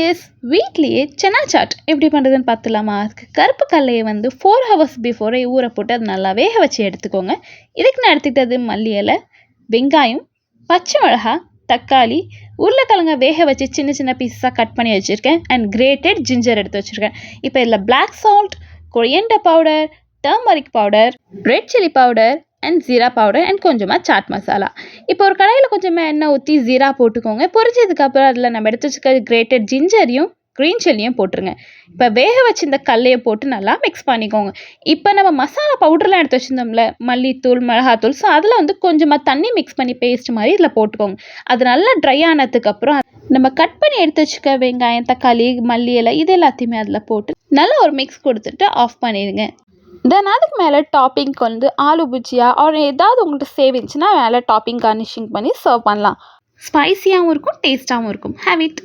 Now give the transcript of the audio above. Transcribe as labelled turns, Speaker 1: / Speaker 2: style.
Speaker 1: S வீட்லேயே chana chat எப்படி பண்ணுறதுன்னு பார்த்துலாமா? அதுக்கு கருப்பு கடலையை வந்து 4 ஹவர்ஸ் பிஃபோரே ஊற போட்டு அது நல்லா வேக வச்சு எடுத்துக்கோங்க. இதுக்கு நான் எடுத்துக்கிட்டது மல்லி இலை, வெங்காயம், பச்சை மிளகா, தக்காளி, உருளைக்கிழங்க வேக வச்சு சின்ன சின்ன பீஸாக கட் பண்ணி வச்சுருக்கேன் அண்ட் கிரேட்டட் ஜிஞ்சர் எடுத்து வச்சுருக்கேன். இப்போ இதில் black salt, coriander powder, turmeric powder, red chilli powder and jeera powder and கொஞ்சமாக சாட் மசாலா. இப்போ ஒரு கடாயில் கொஞ்சமாக எண்ணெய் ஊற்றி ஜீரா போட்டுக்கோங்க. பொரிச்சதுக்கப்புறம் அதில் நம்ம எடுத்து வச்சுக்க கிரேட்டட் ஜிஞ்சரையும் க்ரீன் சில்லியும் போட்டுருங்க. இப்போ வேக வச்சு இந்த கடலையை போட்டு நல்லா மிக்ஸ் பண்ணிக்கோங்க. இப்போ நம்ம மசாலா பவுடர்லாம் எடுத்து வச்சுருந்தோம்ல, மல்லித்தூள், மிளகாத்தூள், ஸோ அதில் வந்து கொஞ்சமாக தண்ணி மிக்ஸ் பண்ணி பேஸ்ட் மாதிரி இதில் போட்டுக்கோங்க. அது நல்லா ட்ரை ஆனதுக்கப்புறம் நம்ம கட் பண்ணி எடுத்து வச்சுக்க வெங்காயம், தக்காளி, மல்லி இலை இது எல்லாத்தையுமே அதில் போட்டு நல்லா ஒரு மிக்ஸ் கொடுத்துட்டு ஆஃப் பண்ணிடுங்க. தென் அதுக்கு மேலே டாப்பிங்க்கு வந்து ஆலு புஜியா ஒரு ஏதாவது உங்கள்கிட்ட சேவிச்சுன்னா மேலே டாப்பிங் கார்னிஷிங் பண்ணி சர்வ் பண்ணலாம். ஸ்பைஸியாகவும் இருக்கும், டேஸ்ட்டாகவும் இருக்கும். Have it.